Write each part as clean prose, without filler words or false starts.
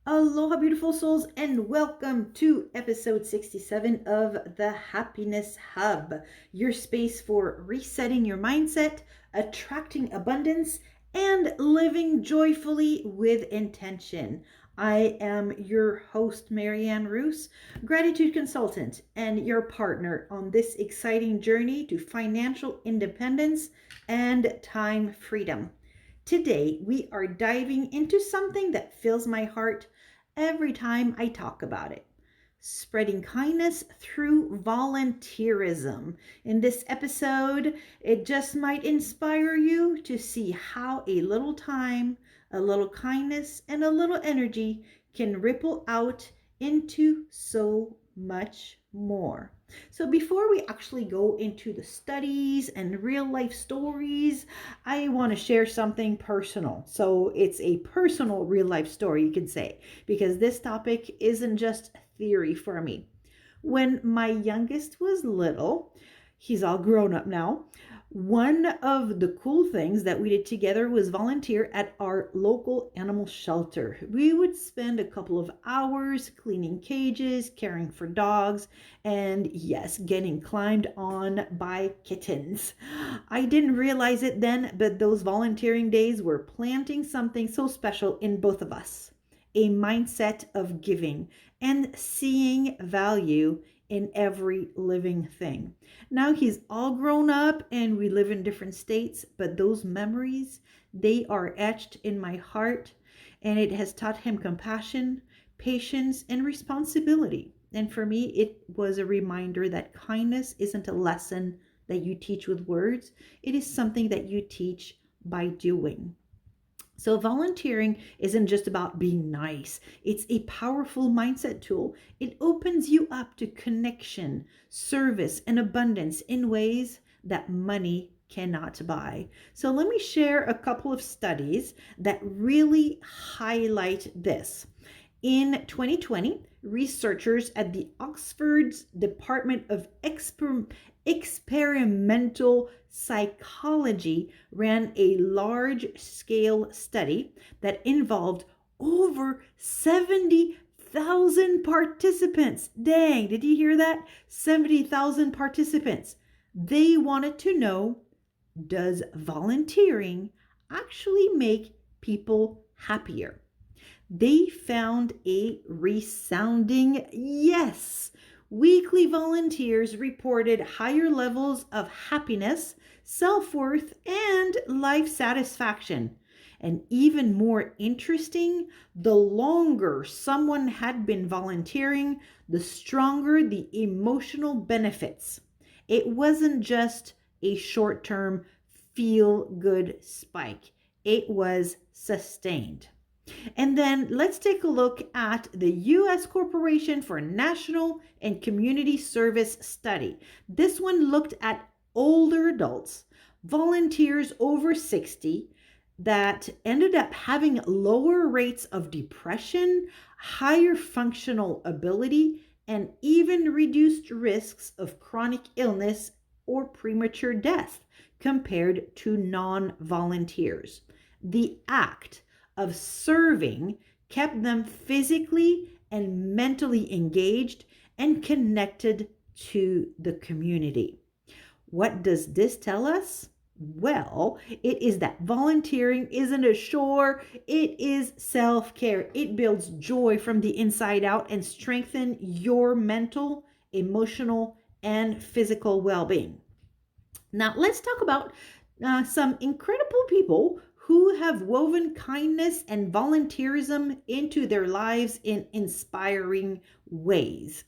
Aloha, beautiful souls, and welcome to episode 67 of the Happiness Hub, your space for resetting your mindset, attracting abundance, and living joyfully with intention. I am your host, Marie-anne Rouse, gratitude consultant, and your partner on this exciting journey to financial independence and time freedom. Today, we are diving into something that fills my heart every time I talk about it: spreading kindness through volunteerism. In this episode, it just might inspire you to see how a little time, a little kindness, and a little energy can ripple out into so much more. So, before we actually go into the studies and real life stories, I want to share something personal. So, it's a personal real life story, you could say, because this topic isn't just theory for me. When my youngest was little, he's all grown up now. One of the cool things that we did together was volunteer at our local animal shelter. We would spend a couple of hours cleaning cages, caring for dogs, and yes, getting climbed on by kittens. I didn't realize it then, but those volunteering days were planting something so special in both of us: a mindset of giving and seeing value in every living thing. Now he's all grown up and we live in different states, but those memories, they are etched in my heart, and it has taught him compassion, patience, and responsibility. And for me, it was a reminder that kindness isn't a lesson that you teach with words, it is something that you teach by doing. So, volunteering isn't just about being nice, it's a powerful mindset tool. It opens you up to connection, service, and abundance in ways that money cannot buy. So, let me share a couple of studies that really highlight this. In 2020, researchers at the Oxford's Department of Experimental Psychology ran a large-scale study that involved over 70,000 participants. Dang, did you hear that? 70,000 participants. They wanted to know, does volunteering actually make people happier? They found a resounding yes. Weekly volunteers reported higher levels of happiness, self-worth, and life satisfaction. And even more interesting, the longer someone had been volunteering, the stronger the emotional benefits. It wasn't just a short-term feel-good spike. It was sustained. And then let's take a look at the U.S. Corporation for National and Community Service study. This one looked at older adults, volunteers over 60, that ended up having lower rates of depression, higher functional ability, and even reduced risks of chronic illness or premature death compared to non-volunteers. The act of serving kept them physically and mentally engaged and connected to the community. What does this tell us? Well, it is that volunteering isn't a chore, it is self-care. It builds joy from the inside out and strengthens your mental, emotional, and physical well-being. Now, let's talk about some incredible people who have woven kindness and volunteerism into their lives in inspiring ways.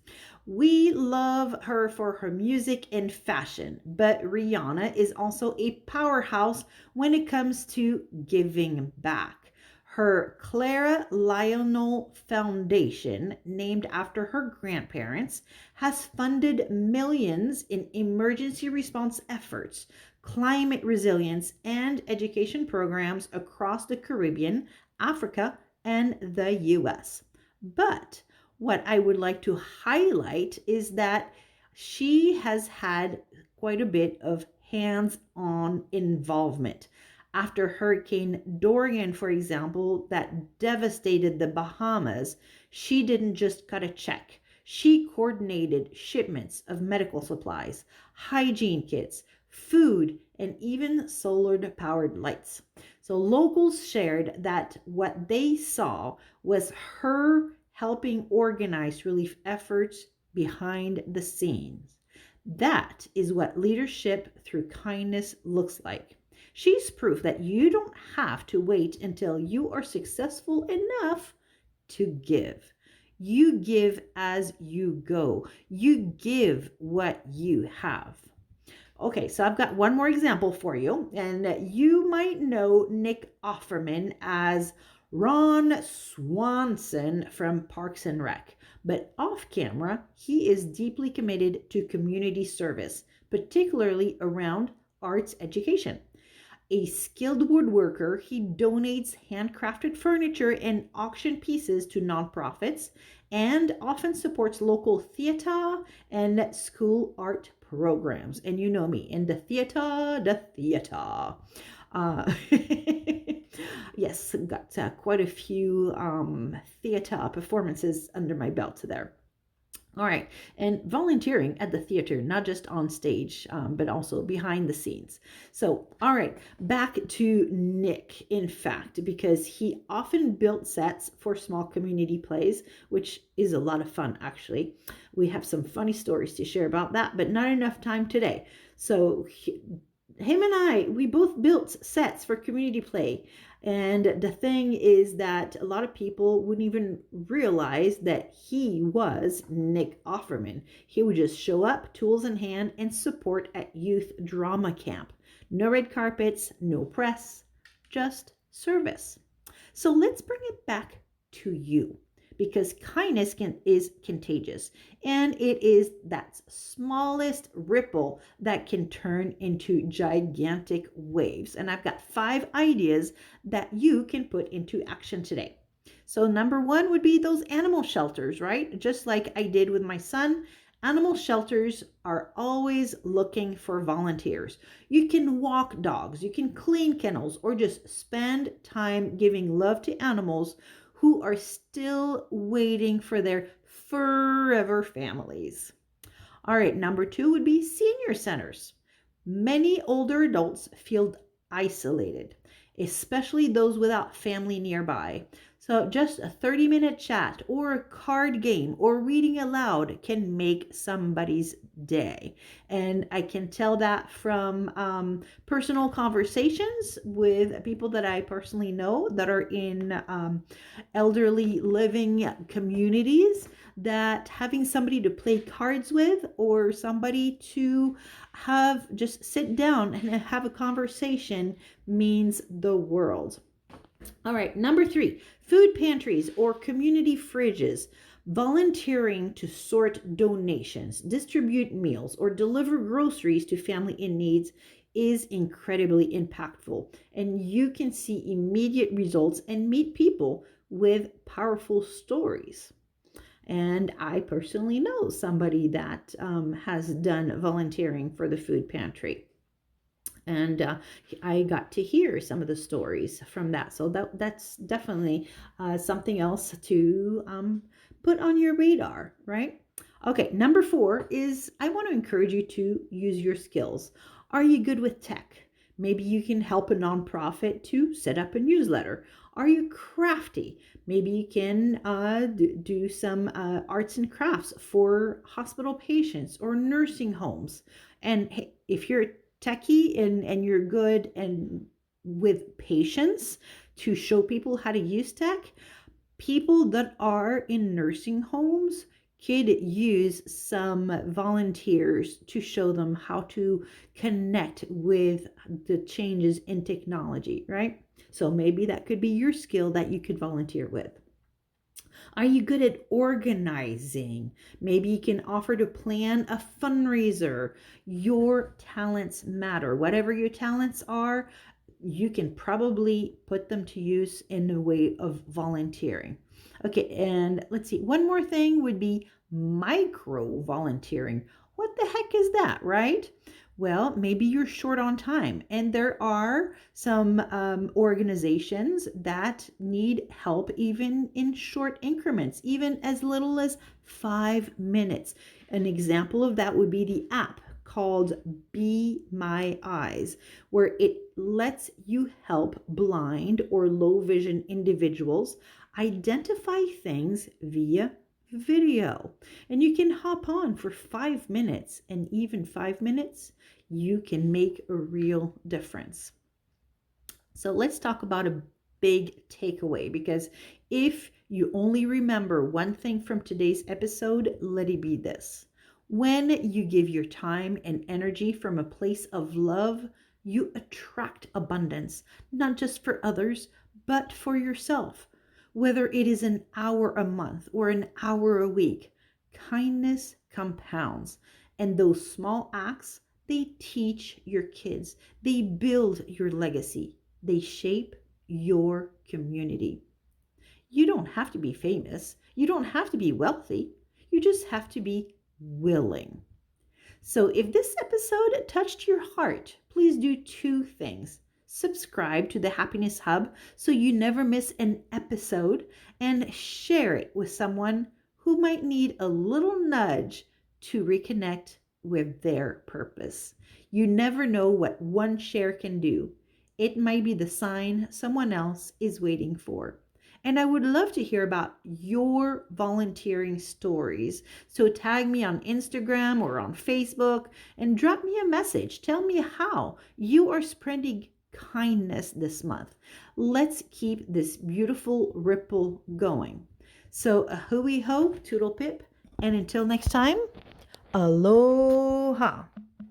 We love her for her music and fashion, but Rihanna is also a powerhouse when it comes to giving back. Her Clara Lionel Foundation, named after her grandparents, has funded millions in emergency response efforts, climate resilience, and education programs across the Caribbean, Africa, and the US. But what I would like to highlight is that she has had quite a bit of hands-on involvement. After Hurricane Dorian, for example, that devastated the Bahamas, she didn't just cut a check. She coordinated shipments of medical supplies, hygiene kits, food, and even solar-powered lights. So locals shared that what they saw was her helping organize relief efforts behind the scenes. That is what leadership through kindness looks like. She's proof that you don't have to wait until you are successful enough to give. You give as you go. You give what you have. Okay, so I've got one more example for you, and you might know Nick Offerman as Ron Swanson from Parks and Rec, but off camera, he is deeply committed to community service, particularly around arts education. A skilled woodworker, he donates handcrafted furniture and auction pieces to nonprofits and often supports local theater and school art programs. And you know me, in the theater, the theater. Uh, yes, got quite a few theater performances under my belt there. All right, and volunteering at the theater, not just on stage, but also behind the scenes. So, all right, back to Nick, in fact, because he often built sets for small community plays, which is a lot of fun, actually. We have some funny stories to share about that, but not enough time today. So, him and I, we both built sets for community play. And the thing is that a lot of people wouldn't even realize that he was Nick Offerman. He would just show up, tools in hand, and support at youth drama camp. No red carpets, no press, just service. So let's bring it back to you, because kindness is contagious, and it is that smallest ripple that can turn into gigantic waves. And I've got 5 ideas that you can put into action today. So number 1 would be those animal shelters, right? Just like I did with my son, animal shelters are always looking for volunteers. You can walk dogs, you can clean kennels, or just spend time giving love to animals who are still waiting for their forever families. All right, number 2 would be senior centers. Many older adults feel isolated, especially those without family nearby. So just a 30-minute chat or a card game or reading aloud can make somebody's day. And I can tell that from personal conversations with people that I personally know that are in elderly living communities, that having somebody to play cards with or somebody to have just sit down and have a conversation means the world. All right, number 3, food pantries or community fridges. Volunteering to sort donations, distribute meals, or deliver groceries to family in need is incredibly impactful, and you can see immediate results and meet people with powerful stories. And I personally know somebody that has done volunteering for the food pantry. And I got to hear some of the stories from that. So that's definitely something else to put on your radar, right? Okay, number 4 is I want to encourage you to use your skills. Are you good with tech? Maybe you can help a nonprofit to set up a newsletter. Are you crafty? Maybe you can do some arts and crafts for hospital patients or nursing homes. And hey, if you're techie and you're good and with patience to show people how to use tech, people that are in nursing homes could use some volunteers to show them how to connect with the changes in technology, right? So maybe that could be your skill that you could volunteer with. Are you good at organizing? Maybe you can offer to plan a fundraiser. Your talents matter. Whatever your talents are, you can probably put them to use in a way of volunteering. Okay, and let's see. One more thing would be micro volunteering. What the heck is that, right? Well, maybe you're short on time, and there are some organizations that need help even in short increments, even as little as 5 minutes. An example of that would be the app called Be My Eyes, where it lets you help blind or low vision individuals identify things via video. And you can hop on for 5 minutes, and even 5 minutes, you can make a real difference. So let's talk about a big takeaway, because if you only remember one thing from today's episode, let it be this. When you give your time and energy from a place of love, you attract abundance, not just for others, but for yourself. Whether it is an hour a month or an hour a week, kindness compounds. And those small acts, they teach your kids, they build your legacy, they shape your community. You don't have to be famous. You don't have to be wealthy. You just have to be willing. So if this episode touched your heart, please do two things. Subscribe to the Happiness Hub so you never miss an episode, and share it with someone who might need a little nudge to reconnect with their purpose. You never know what one share can do. It might be the sign someone else is waiting for. And I would love to hear about your volunteering stories. So tag me on Instagram or on Facebook and drop me a message. Tell me how you are spreading kindness this month. Let's keep this beautiful ripple going. So a hooey ho, toodle pip, and until next time, aloha.